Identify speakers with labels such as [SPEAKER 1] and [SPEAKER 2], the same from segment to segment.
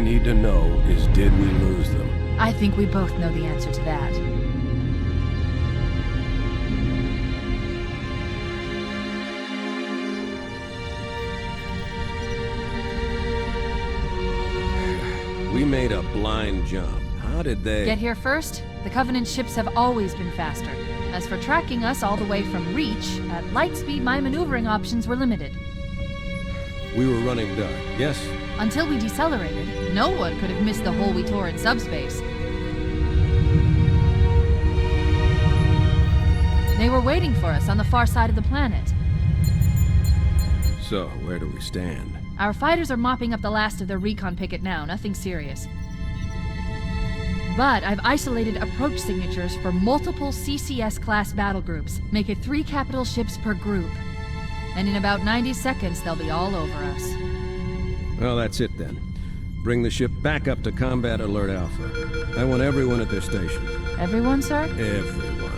[SPEAKER 1] need to know is, did we lose them?
[SPEAKER 2] I think we both know the answer to that.
[SPEAKER 1] We made a blind jump. How did they...
[SPEAKER 2] Get here first? The Covenant ships have always been faster. As for tracking us all the way from Reach, at light speed my maneuvering options were limited.
[SPEAKER 1] We were running dark, yes?
[SPEAKER 2] Until we decelerated, no one could have missed the hole we tore in subspace. They were waiting for us on the far side of the planet.
[SPEAKER 1] So, where do we stand?
[SPEAKER 2] Our fighters are mopping up the last of their recon picket now, nothing serious. But I've isolated approach signatures for multiple CCS-class battle groups. Make it 3 capital ships per group. And in about 90 seconds, they'll be all over us.
[SPEAKER 1] Well, that's it then. Bring the ship back up to Combat Alert Alpha. I want everyone at their stations.
[SPEAKER 2] Everyone, sir?
[SPEAKER 1] Everyone.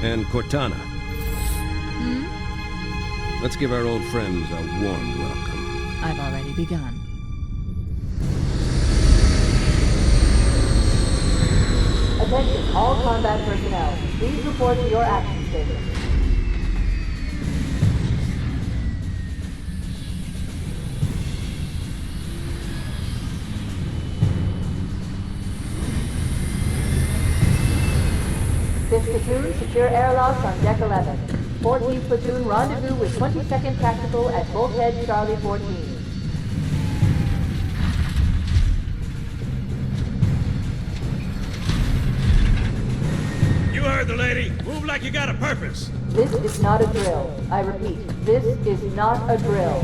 [SPEAKER 1] And Cortana. Let's give our old friends a warm welcome.
[SPEAKER 2] I've already begun.
[SPEAKER 3] Attention, all combat personnel. Please report to your action stations. Fifth platoon, secure airlocks on deck 11. 14th platoon, rendezvous with 22nd Tactical at Bulkhead Charlie 14.
[SPEAKER 4] You heard the lady. Move like you got a purpose.
[SPEAKER 3] This is not a drill. I repeat, this is not a drill.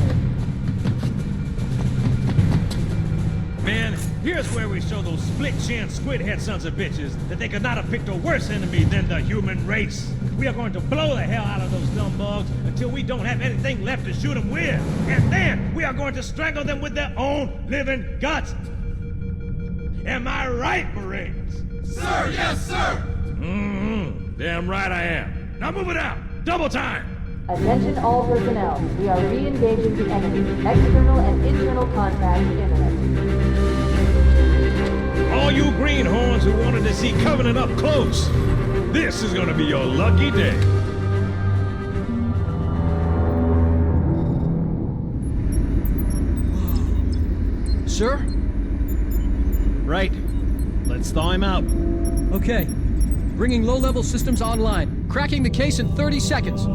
[SPEAKER 4] Man, here's where we show those split-chin, squid-head sons of bitches that they could not have picked a worse enemy than the human race. We are going to blow the hell out of those dumb bugs until we don't have anything left to shoot them with. And then we are going to strangle them with their own living guts. Am I right, Marines?
[SPEAKER 5] Sir, yes, sir!
[SPEAKER 4] Damn right I am. Now move it out. Double time.
[SPEAKER 3] Attention all personnel. We are re-engaging the enemy. External and internal contact imminent.
[SPEAKER 4] All you greenhorns who wanted to see Covenant up close, this is gonna be your lucky day.
[SPEAKER 6] Sir?
[SPEAKER 7] Right. Let's thaw him out.
[SPEAKER 6] Okay. Bringing low-level systems online. Cracking the case in 30 seconds.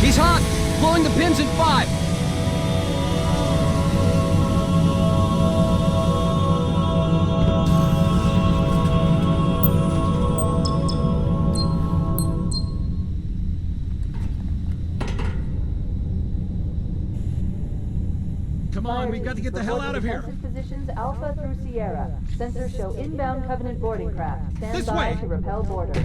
[SPEAKER 6] He's hot! Blowing the pins in 5!
[SPEAKER 7] Come on, we've got to get the hell out of here.
[SPEAKER 3] Defensive positions Alpha through Sierra. Sensors show inbound Covenant boarding craft. Stand
[SPEAKER 7] This
[SPEAKER 3] by
[SPEAKER 7] way.
[SPEAKER 3] to repel boarders.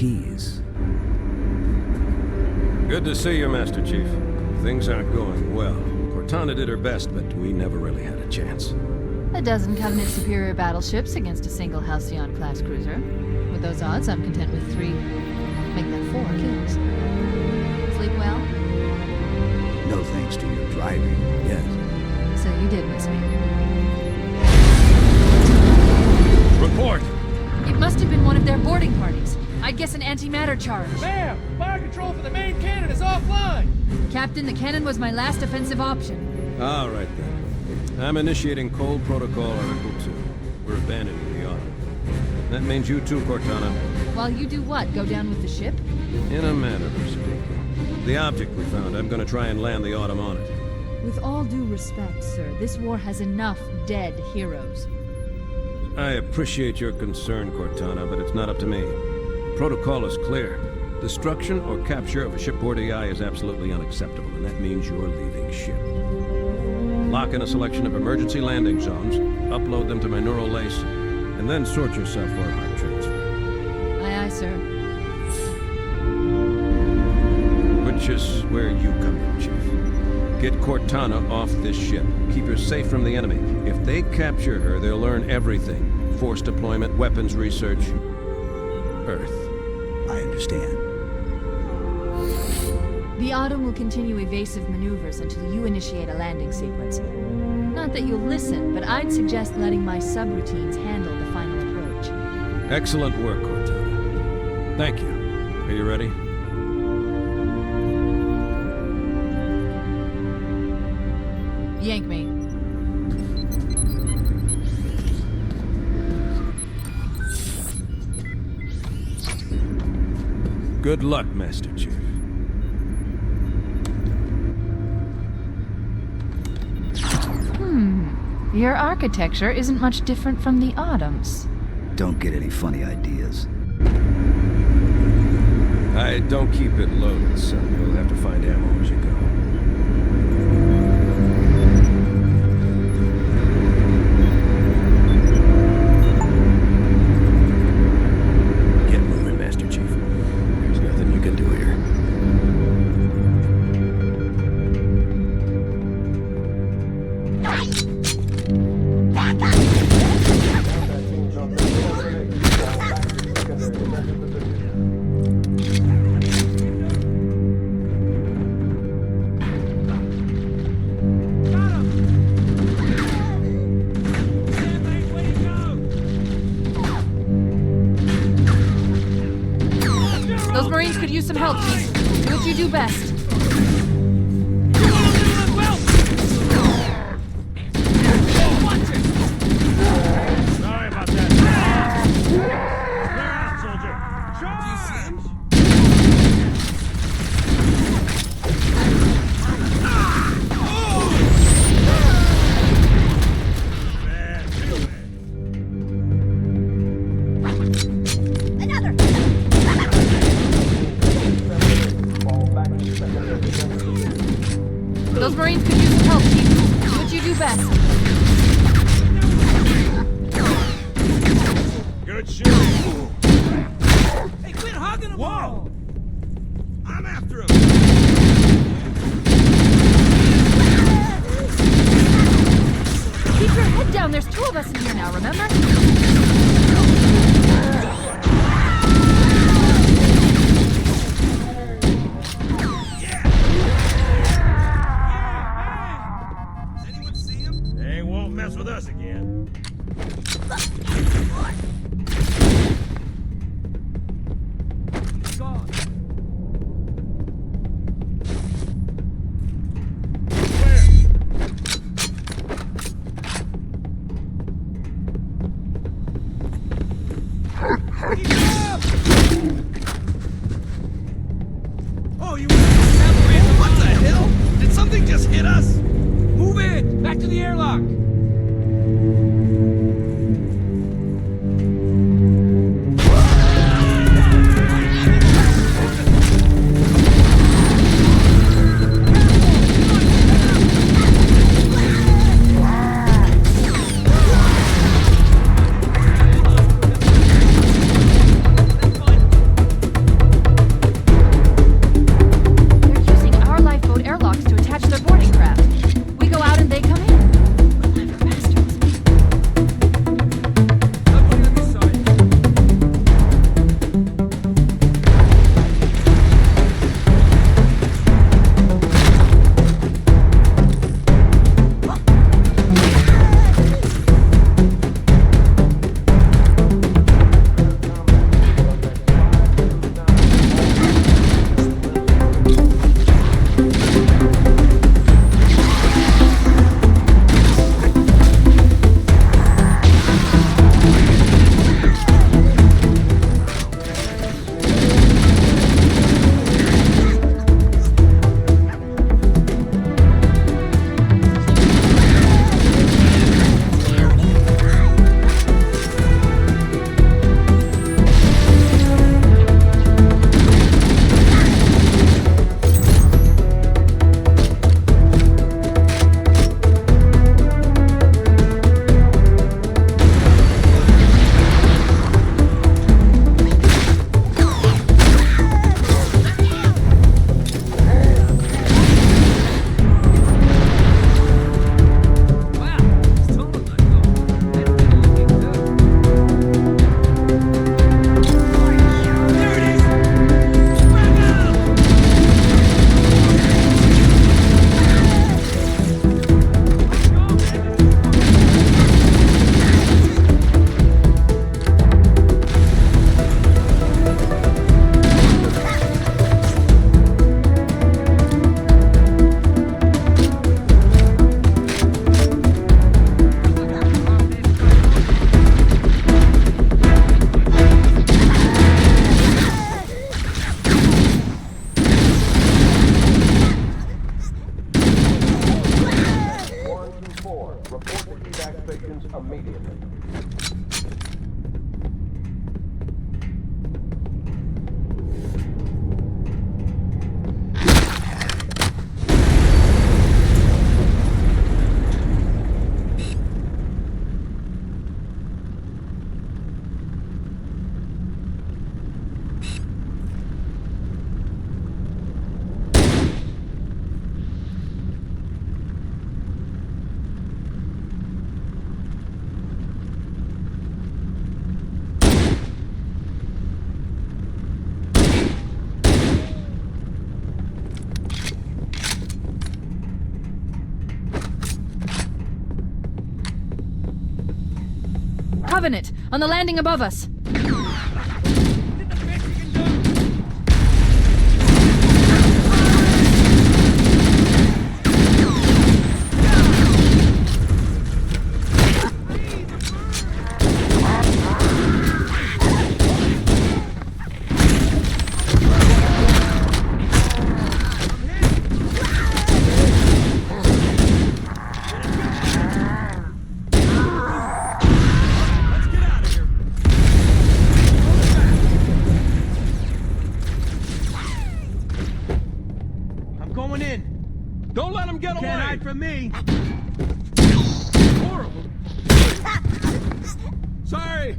[SPEAKER 8] keys.
[SPEAKER 1] Good to see you, Master Chief. Things aren't going well. Cortana did her best, but we never really had a chance.
[SPEAKER 2] A dozen Covenant superior battleships against a single Halcyon-class cruiser. With those odds, I'm content with 3, make that 4 kills. Sleep well?
[SPEAKER 8] No thanks to your driving, yes.
[SPEAKER 2] So you did miss me.
[SPEAKER 4] Report!
[SPEAKER 2] It must have been one of their boarding parties. I'd guess an antimatter charge.
[SPEAKER 7] Ma'am, fire control for the main cannon is offline.
[SPEAKER 2] Captain, the cannon was my last offensive option.
[SPEAKER 1] All right, then. I'm initiating Cold Protocol Article 2. We're abandoning the Autumn. That means you too, Cortana.
[SPEAKER 2] While you do what? Go down with the ship?
[SPEAKER 1] In a manner of speaking. The object we found, I'm gonna try and land the Autumn on it.
[SPEAKER 2] With all due respect, sir, this war has enough dead heroes.
[SPEAKER 1] I appreciate your concern, Cortana, but it's not up to me. Protocol is clear. Destruction or capture of a shipboard AI is absolutely unacceptable, and that means you're leaving ship. Lock in a selection of emergency landing zones, upload them to my neural lace, and then sort yourself for a heart transfer.
[SPEAKER 2] Aye, aye, sir.
[SPEAKER 1] Which is where you come in, Chief. Get Cortana off this ship. Keep her safe from the enemy. If they capture her, they'll learn everything. Force deployment, weapons research. Earth.
[SPEAKER 8] I understand.
[SPEAKER 2] The Autumn will continue evasive maneuvers until you initiate a landing sequence. Not that you'll listen, but I'd suggest letting my subroutines handle the final approach.
[SPEAKER 1] Excellent work, Cortana. Thank you. Are you ready?
[SPEAKER 2] Yank me.
[SPEAKER 1] Good luck, Master Chief.
[SPEAKER 2] Your architecture isn't much different from the Autumn's.
[SPEAKER 8] Don't get any funny ideas.
[SPEAKER 1] I don't keep it loaded, son. You'll have to find ammo as you go. Get moving, Master Chief. There's nothing you can do here.
[SPEAKER 2] Those Marines could use some help, Chief. Do what you do best.
[SPEAKER 4] Sorry about that. Clear out, soldier. Do you see him? Bad, real
[SPEAKER 2] Those Marines could use some help, Chief. Do what you do best.
[SPEAKER 4] Good shooting. Hey, quit hugging him! Whoa! I'm after him!
[SPEAKER 2] Keep your head down. There's 2 of us in here now, remember?
[SPEAKER 4] Anyone see him? They won't mess with us again.
[SPEAKER 2] Covenant, on the landing above us.
[SPEAKER 4] Going in.
[SPEAKER 1] Don't let him get away!
[SPEAKER 4] Can't hide from me.
[SPEAKER 1] Horrible! Sorry!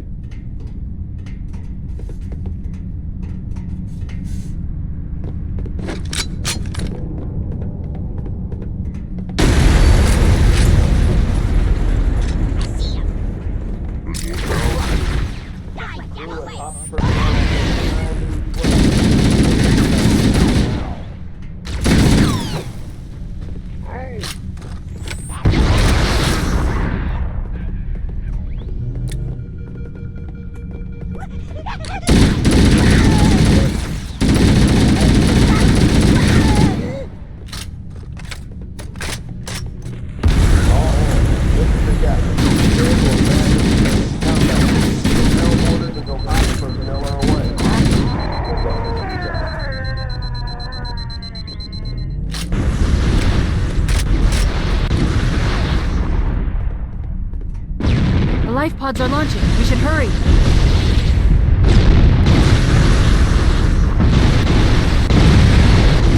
[SPEAKER 2] Life pods are launching. We should hurry.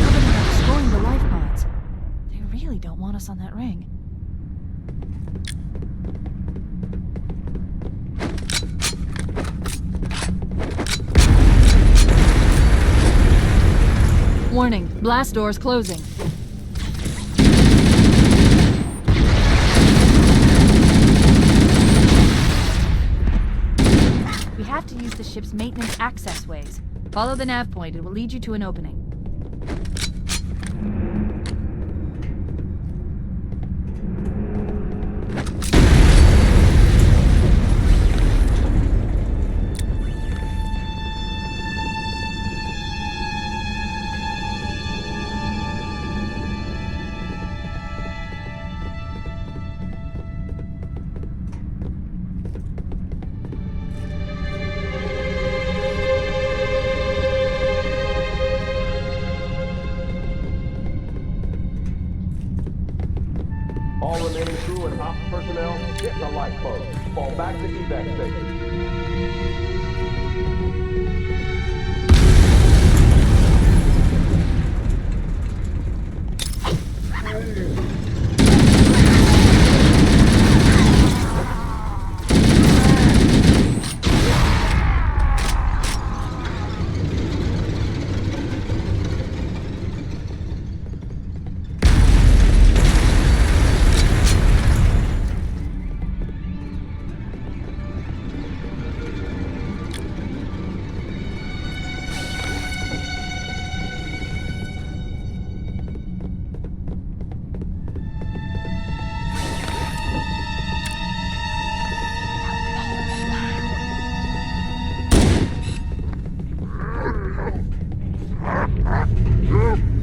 [SPEAKER 2] Covenant are destroying the life pods. They really don't want us on that ring. Warning, blast doors closing. We have to use the ship's maintenance access ways. Follow the nav point, it will lead you to an opening.
[SPEAKER 9] All remaining crew and ops personnel, get the lifeboat. Fall back to evac station.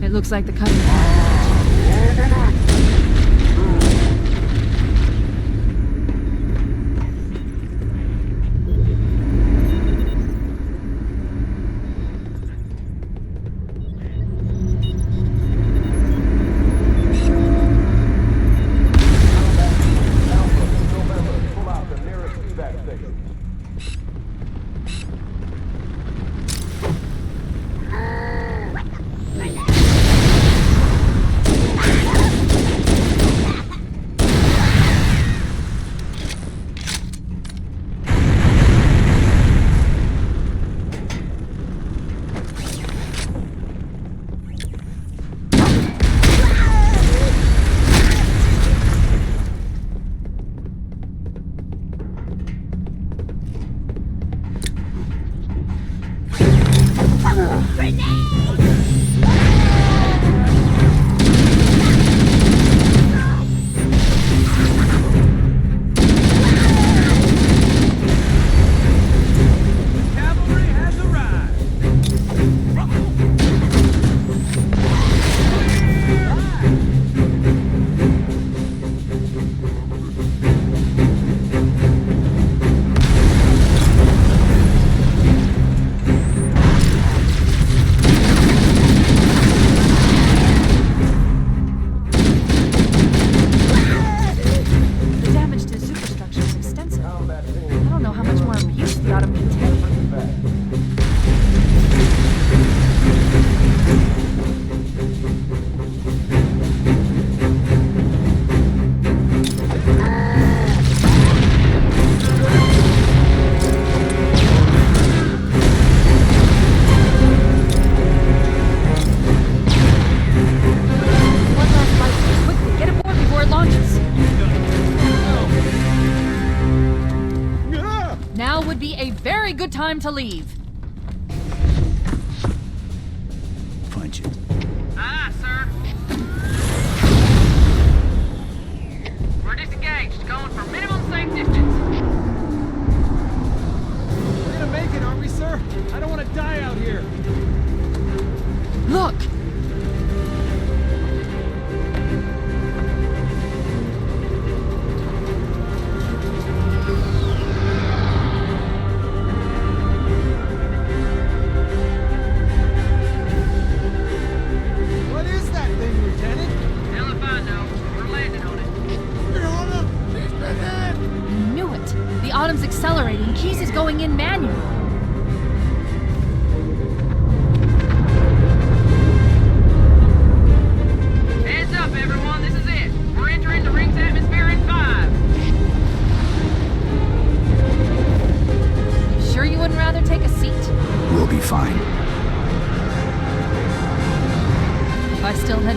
[SPEAKER 2] It looks like the Covenant.
[SPEAKER 9] Pull out the nearest evac evac station.
[SPEAKER 2] Good time to leave.
[SPEAKER 8] Punch it.
[SPEAKER 10] Aye, sir. We're disengaged, going for minimum safe distance.
[SPEAKER 7] We're gonna make it, aren't we, sir? I don't want to die out here.
[SPEAKER 2] Look! Autumn's accelerating. Keys is going in manually.